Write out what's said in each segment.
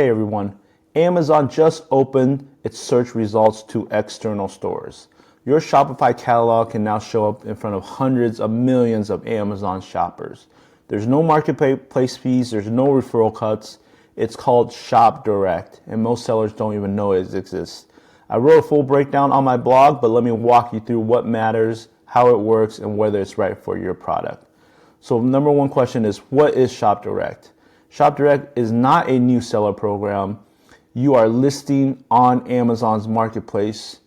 Hey everyone, Amazon just opened its search results to external stores. Your Shopify catalog can now show up in front of hundreds of millions of Amazon shoppers. There's no marketplace fees, there's no referral cuts. It's called ShopDirect, and most sellers don't even know it exists. I wrote a full breakdown on my blog, but let me walk you through what matters, how it works, and whether it's right for your product. So number one question is, what is ShopDirect? ShopDirect is not a new seller program. You are listing on Amazon's marketplace,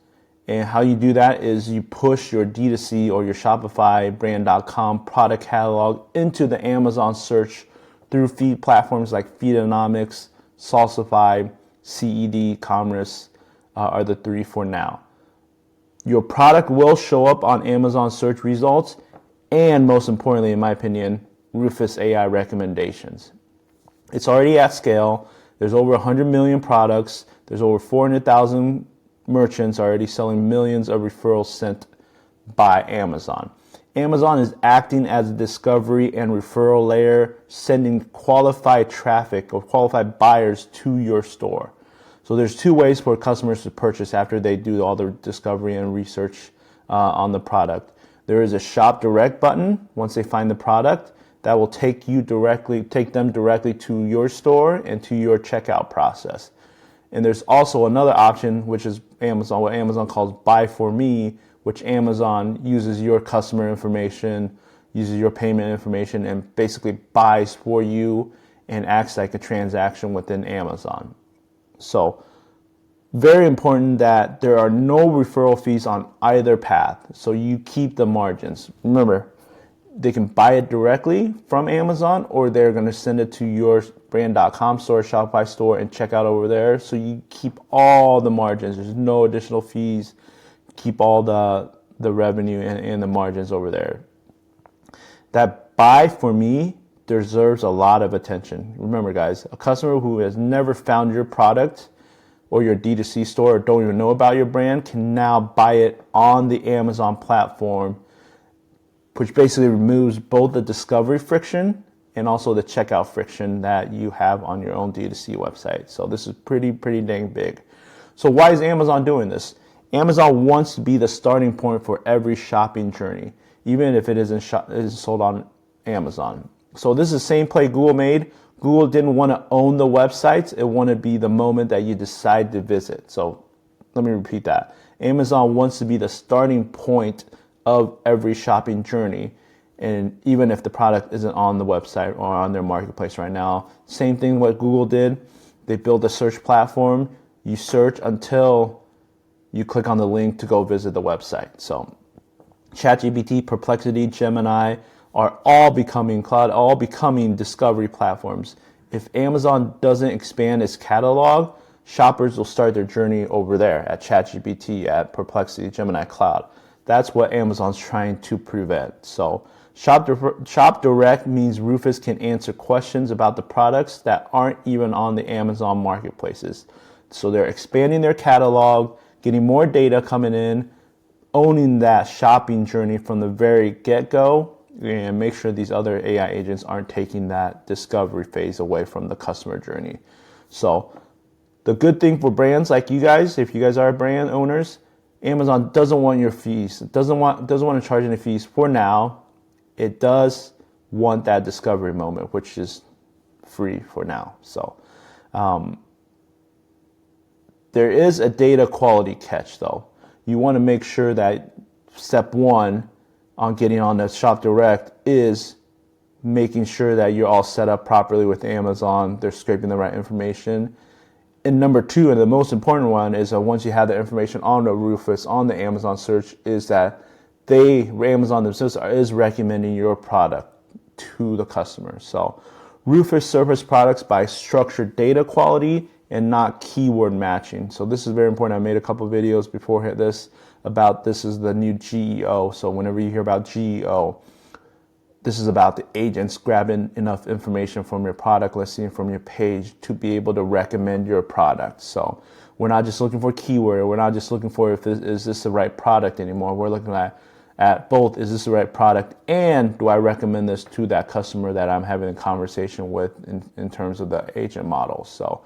and how you do that is you push your D2C or your Shopify brand.com product catalog into the Amazon search through feed platforms like Feedonomics, Salsify, CEDCommerce are the three for now. Your product will show up on Amazon search results and, most importantly, in my opinion, Rufus AI recommendations. It's already at scale. There's over 100 million products. There's over 400,000 merchants already selling millions of referrals sent by Amazon. Amazon is acting as a discovery and referral layer, sending qualified traffic or qualified buyers to your store. So there's two ways for customers to purchase after they do all the discovery and research on the product. There is a Shop Direct button once they find the product that will take them directly to your store and to your checkout process. And there's also another option, which is what Amazon calls Buy For Me, which Amazon uses your customer information, uses your payment information, and basically buys for you and acts like a transaction within Amazon. So very important that there are no referral fees on either path, so you keep the margins. Remember, they can buy it directly from Amazon, or they're going to send it to your brand.com store, Shopify store, and check out over there. So you keep all the margins. There's no additional fees. Keep all the revenue and the margins over there. That Buy For Me deserves a lot of attention. Remember, guys, a customer who has never found your product or your D2C store or don't even know about your brand can now buy it on the Amazon platform, which basically removes both the discovery friction and also the checkout friction that you have on your own D2C website. So this is pretty dang big. So why is Amazon doing this? Amazon wants to be the starting point for every shopping journey, even if it isn't sold on Amazon. So this is the same play Google made. Google didn't want to own the websites. It wanted to be the moment that you decide to visit. So let me repeat that. Amazon wants to be the starting point of every shopping journey, and even if the product isn't on the website or on their marketplace right now. Same thing what Google did. They built a search platform. You search until you click on the link to go visit the website. So ChatGPT, Perplexity, Gemini are all becoming discovery platforms. If Amazon doesn't expand its catalog, shoppers will start their journey over there at ChatGPT, at Perplexity, Gemini Cloud. That's what Amazon's trying to prevent. So Shop Direct means Rufus can answer questions about the products that aren't even on the Amazon marketplaces. So they're expanding their catalog, getting more data coming in, owning that shopping journey from the very get-go, and make sure these other AI agents aren't taking that discovery phase away from the customer journey. So the good thing for brands like you guys, if you guys are brand owners, Amazon doesn't want your fees. It doesn't want to charge any fees for now. It does want that discovery moment, which is free for now. So there is a data quality catch, though. You want to make sure that step one on getting on the Shop Direct is making sure that you're all set up properly with Amazon. They're scraping the right information. And number two, and the most important one, is that once you have the information on the Rufus, on the Amazon search, is that Amazon themselves is recommending your product to the customer. So Rufus surface products by structured data quality and not keyword matching. So this is very important. I made a couple of videos before this about this is the new GEO. So whenever you hear about GEO, this is about the agents grabbing enough information from your product listing, from your page, to be able to recommend your product. So we're not just looking for keyword. We're not just looking for is this the right product anymore. We're looking at both, is this the right product, and do I recommend this to that customer that I'm having a conversation with in terms of the agent model. So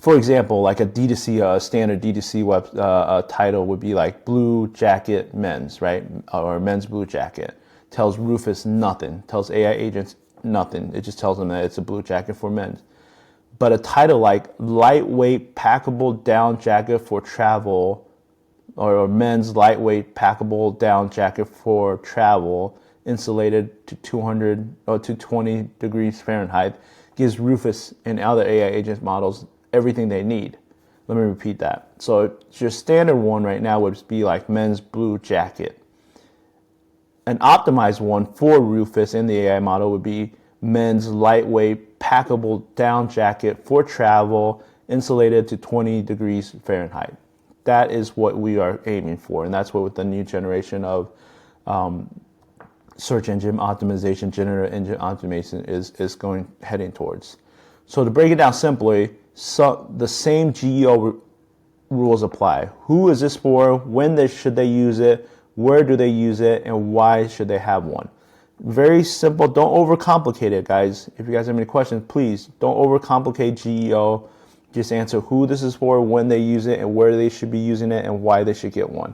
For example, like a D2C, a standard D2C web title would be like blue jacket men's, right? Or men's blue jacket. Tells Rufus nothing, tells AI agents nothing. It just tells them that it's a blue jacket for men. But a title like lightweight packable down jacket for travel, or men's lightweight packable down jacket for travel, insulated to 200 or to 20 degrees Fahrenheit, gives Rufus and other AI agent models everything they need. Let me repeat that. So your standard one right now would be like men's blue jacket. An optimized one for Rufus and the AI model would be men's lightweight packable down jacket for travel, insulated to 20 degrees Fahrenheit. That is what we are aiming for, and that's what with the new generation of search engine optimization, generative engine optimization is heading towards. So to break it down simply, the same GEO rules apply. Who is this for? When should they use it? Where do they use it? And why should they have one? Very simple. Don't overcomplicate it, guys. If you guys have any questions, please don't overcomplicate GEO. Just answer who this is for, when they use it, and where they should be using it, and why they should get one.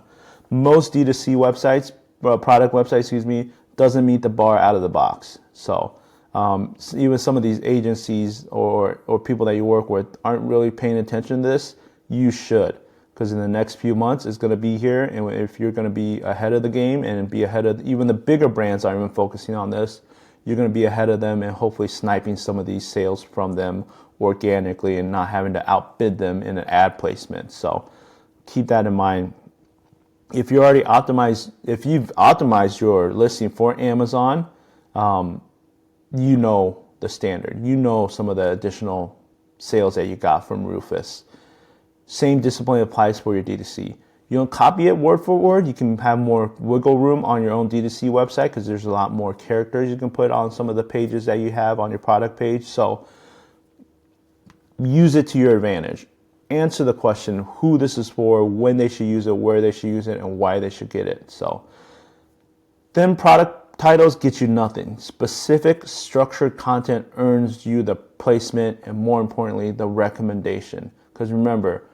Most D2C websites, product websites, doesn't meet the bar out of the box. So even some of these agencies or people that you work with aren't really paying attention to this. You should, because in the next few months it's going to be here, and if you're going to be ahead of the game and be ahead of even the bigger brands aren't even focusing on this, you're going to be ahead of them and hopefully sniping some of these sales from them organically and not having to outbid them in an ad placement. So keep that in mind. If you've optimized your listing for Amazon, you know the standard. You know some of the additional sales that you got from Rufus. Same discipline applies for your D2C. You don't copy it word for word. You can have more wiggle room on your own D2C website because there's a lot more characters you can put on some of the pages that you have on your product page. So use it to your advantage. Answer the question who this is for, when they should use it, where they should use it, and why they should get it. So then product titles get you nothing. Specific structured content earns you the placement and, more importantly, the recommendation. Because remember,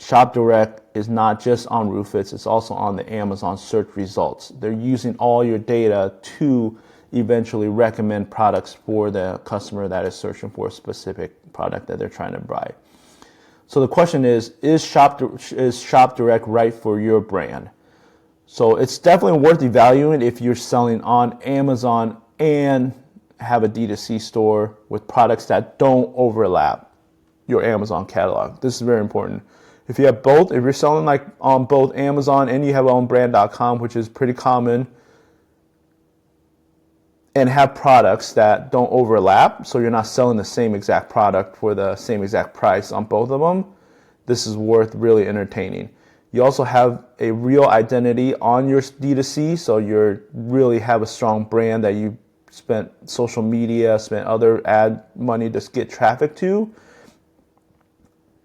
ShopDirect is not just on Rufus, it's also on the Amazon search results. They're using all your data to eventually recommend products for the customer that is searching for a specific product that they're trying to buy. So the question is ShopDirect right for your brand? So it's definitely worth evaluating if you're selling on Amazon and have a D2C store with products that don't overlap your Amazon catalog. This is very important. If you have both, if you're selling like on both Amazon and you have ownbrand.com, which is pretty common, and have products that don't overlap, so you're not selling the same exact product for the same exact price on both of them, this is worth really entertaining. You also have a real identity on your D2C, so you really have a strong brand that you spent social media, spent other ad money to get traffic to,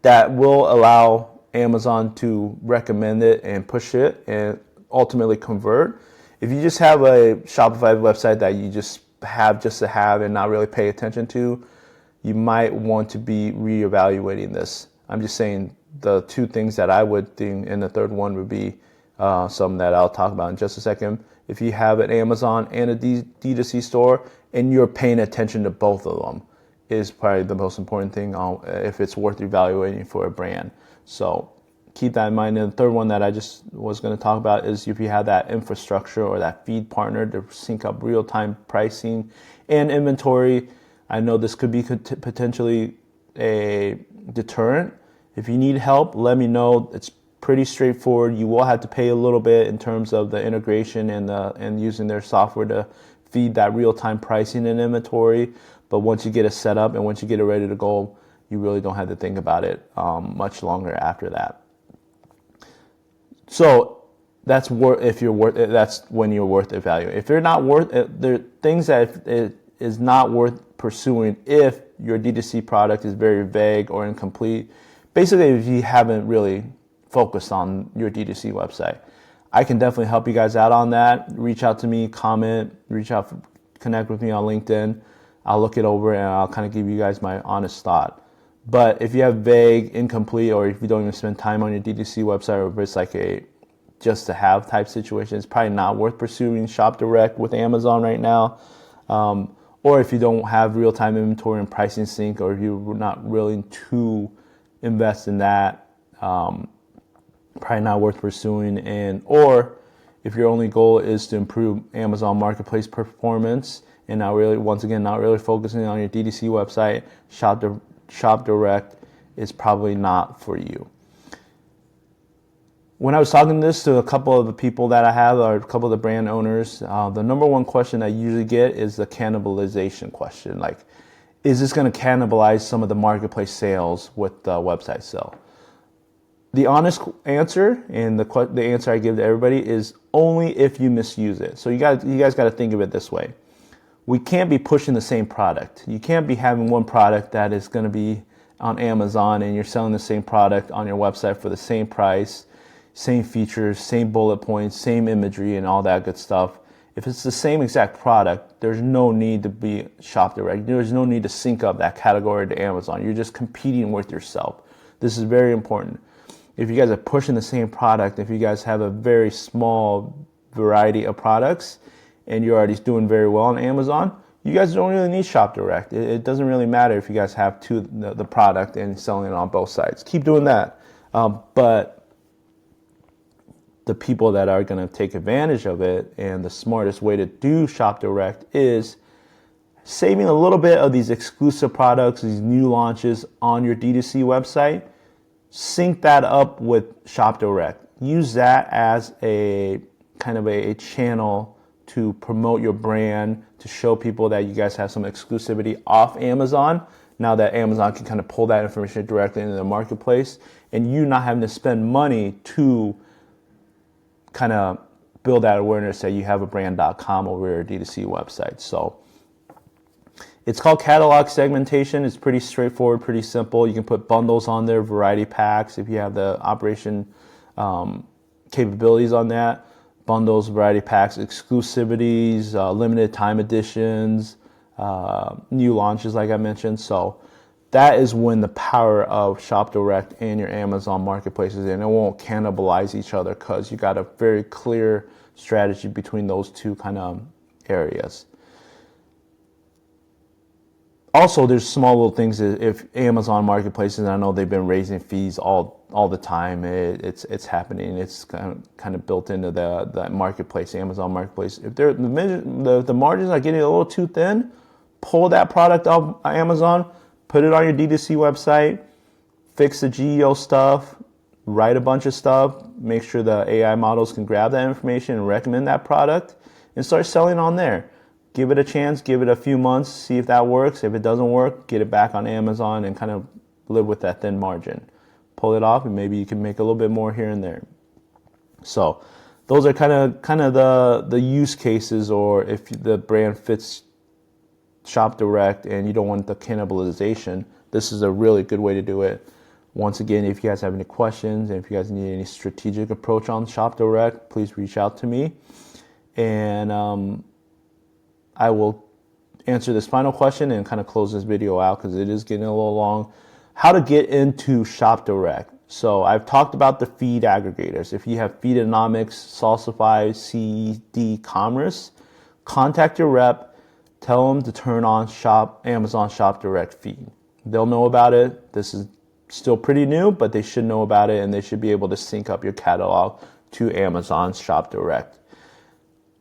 that will allow Amazon to recommend it and push it and ultimately convert. If you just have a Shopify website that you just to have and not really pay attention to, you might want to be reevaluating this. I'm just saying the two things that I would think, and the third one would be something that I'll talk about in just a second. If you have an Amazon and a D2C store and you're paying attention to both of them, is probably the most important thing if it's worth evaluating for a brand. So keep that in mind. And the third one that I just was going to talk about is if you have that infrastructure or that feed partner to sync up real-time pricing and inventory. I know this could be potentially a deterrent. If you need help, let me know. It's pretty straightforward. You will have to pay a little bit in terms of the integration and using their software to feed that real-time pricing and inventory. But once you get it set up and once you get it ready to go, you really don't have to think about it much longer after that. So that's that's when you're worth evaluating. If you're not worth it, there are things that it is not worth pursuing if your D2C product is very vague or incomplete. Basically, if you haven't really focused on your D2C website, I can definitely help you guys out on that. Reach out to me, comment, connect with me on LinkedIn. I'll look it over and I'll kind of give you guys my honest thought. But if you have vague, incomplete, or if you don't even spend time on your DTC website, or if it's like a just to have type situation, it's probably not worth pursuing ShopDirect with Amazon right now. Or if you don't have real-time inventory and pricing sync, or if you're not willing to invest in that, probably not worth pursuing. Or if your only goal is to improve Amazon Marketplace performance and not really, once again, not really focusing on your DTC website, ShopDirect is probably not for you. When I was talking this to a couple of the people that I have, or a couple of the brand owners, the number one question I usually get is the cannibalization question. Like, is this going to cannibalize some of the marketplace sales with the website sale? The honest answer, and the answer I give to everybody, is only if you misuse it. So you guys got to think of it this way. We can't be pushing the same product. You can't be having one product that is going to be on Amazon and you're selling the same product on your website for the same price, same features, same bullet points, same imagery, and all that good stuff. If it's the same exact product, there's no need to be ShopDirect. There's no need to sync up that category to Amazon. You're just competing with yourself. This is very important. If you guys are pushing the same product, if you guys have a very small variety of products and you're already doing very well on Amazon, you guys don't really need ShopDirect. It doesn't really matter if you guys have the product and selling it on both sides. Keep doing that. But the people that are going to take advantage of it, and the smartest way to do ShopDirect is saving a little bit of these exclusive products, these new launches on your D2C website. Sync that up with ShopDirect. Use that as a kind of a channel to promote your brand, to show people that you guys have some exclusivity off Amazon, now that Amazon can kind of pull that information directly into the marketplace, and you not having to spend money to kind of build that awareness that you have a brand.com over your D2C website. So it's called catalog segmentation. It's pretty straightforward, pretty simple. You can put bundles on there, variety packs if you have the operation capabilities on that. Bundles, variety packs, exclusivities, limited time editions, new launches like I mentioned. So that is when the power of ShopDirect and your Amazon marketplaces, and it won't cannibalize each other because you got a very clear strategy between those two kind of areas. Also, there's small little things. If Amazon marketplaces, I know they've been raising fees all the time. It's happening. It's kind of built into the marketplace, Amazon marketplace. If the margins are getting a little too thin, pull that product off Amazon, put it on your D2C website, fix the GEO stuff, write a bunch of stuff, make sure the AI models can grab that information and recommend that product, and start selling on there. Give it a chance, give it a few months, see if that works. If it doesn't work, get it back on Amazon and kind of live with that thin margin. Pull it off and maybe you can make a little bit more here and there. So those are kind of the use cases, or if the brand fits ShopDirect and you don't want the cannibalization, this is a really good way to do it. Once again, if you guys have any questions and if you guys need any strategic approach on ShopDirect, please reach out to me. And I will answer this final question and kind of close this video out because it is getting a little long. How to get into ShopDirect. So I've talked about the feed aggregators. If you have Feedonomics, Salsify, CEDCommerce, contact your rep, tell them to turn on Amazon ShopDirect feed. They'll know about it. This is still pretty new, but they should know about it and they should be able to sync up your catalog to Amazon ShopDirect.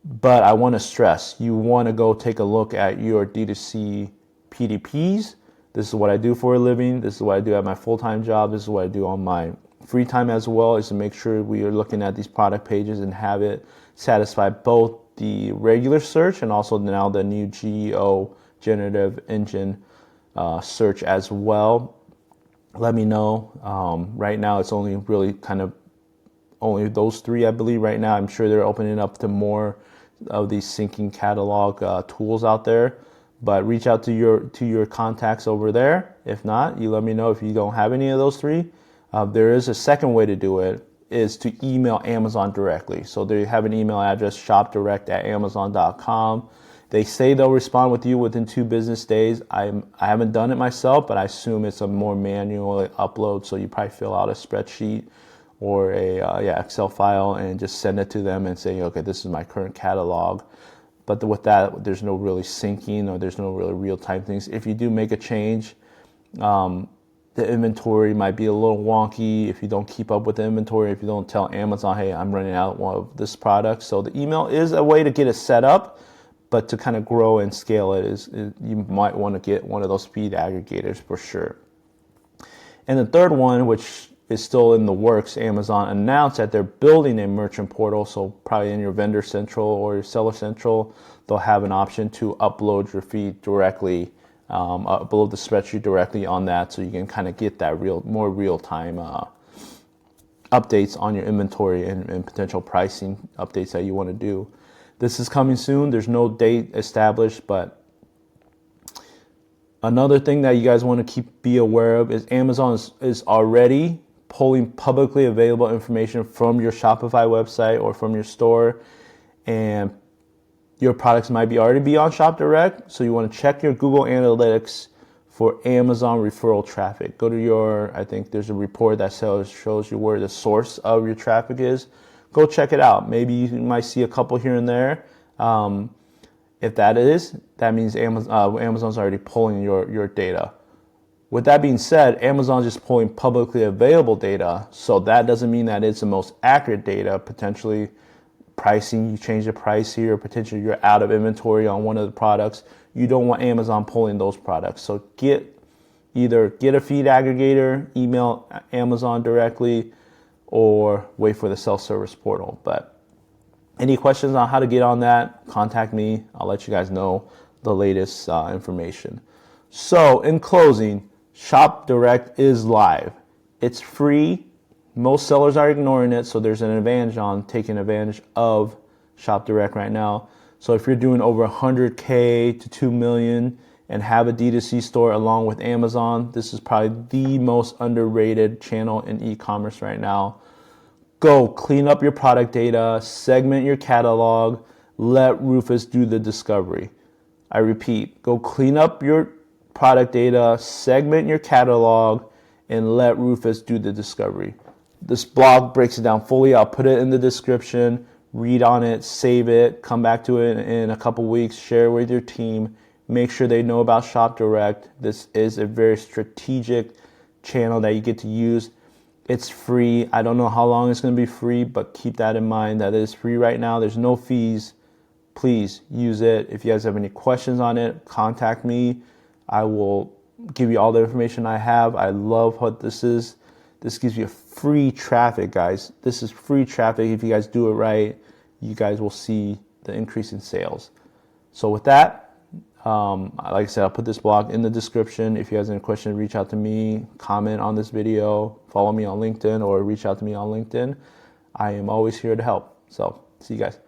But I want to stress, you want to go take a look at your D2C PDPs. This is what I do for a living. This is what I do at my full-time job. This is what I do on my free time as well, is to make sure we are looking at these product pages and have it satisfy both the regular search and also now the new GEO generative engine search as well. Let me know. Right now it's only really kind of only those three, I believe, right now. I'm sure they're opening up to more of these syncing catalog tools out there, but reach out to your contacts over there. If not, you let me know if you don't have any of those three. There is a second way to do it, is to email Amazon directly. So they have an email address, shopdirect@amazon.com. They say they'll respond with you within 2 business days. I haven't done it myself, but I assume it's a more manual upload. So you probably fill out a spreadsheet or a Excel file and just send it to them and say, okay, this is my current catalog. But with that, there's no really syncing, or there's no really real-time things. If you do make a change, the inventory might be a little wonky if you don't keep up with the inventory, if you don't tell Amazon, hey, I'm running out of this product. So the email is a way to get it set up, but to kind of grow and scale it, you might want to get one of those feed aggregators for sure. And the third one, which is still in the works, Amazon announced that they're building a merchant portal. So probably in your Vendor Central or your Seller Central, they'll have an option to upload your feed directly, upload the spreadsheet directly on that, so you can kind of get that more real-time updates on your inventory and potential pricing updates that you want to do. This is coming soon. There's no date established, but another thing that you guys want to be aware of is Amazon is already pulling publicly available information from your Shopify website or from your store, and your products might already be on ShopDirect. So you want to check your Google Analytics for Amazon referral traffic. Go to I think there's a report that shows you where the source of your traffic is. Go check it out. Maybe you might see a couple here and there. If that means Amazon's already pulling your data. With that being said, Amazon's just pulling publicly available data, so that doesn't mean that it's the most accurate data. Potentially pricing, you change the price here, potentially you're out of inventory on one of the products. You don't want Amazon pulling those products. So either get a feed aggregator, email Amazon directly, or wait for the self-service portal. But any questions on how to get on that, contact me. I'll let you guys know the latest information. So in closing, ShopDirect is live. It's free. Most sellers are ignoring it, so there's an advantage on taking advantage of ShopDirect right now. So if you're doing over 100K to 2 million and have a D2C store along with Amazon, this is probably the most underrated channel in e-commerce right now. Go clean up your product data, segment your catalog, let Rufus do the discovery. I repeat, go clean up your product data, segment your catalog, and let Rufus do the discovery. This blog breaks it down fully. I'll put it in the description. Read on it, save it, come back to it in a couple weeks, share it with your team. Make sure they know about ShopDirect. This is a very strategic channel that you get to use. It's free. I don't know how long it's going to be free, but keep that in mind that it is free right now. There's no fees. Please use it. If you guys have any questions on it, contact me. I will give you all the information I have. I love what this is. This gives you free traffic, guys. This is free traffic. If you guys do it right, you guys will see the increase in sales. So with that, like I said, I'll put this blog in the description. If you guys have any questions, reach out to me, comment on this video, follow me on LinkedIn, or reach out to me on LinkedIn. I am always here to help. So see you guys.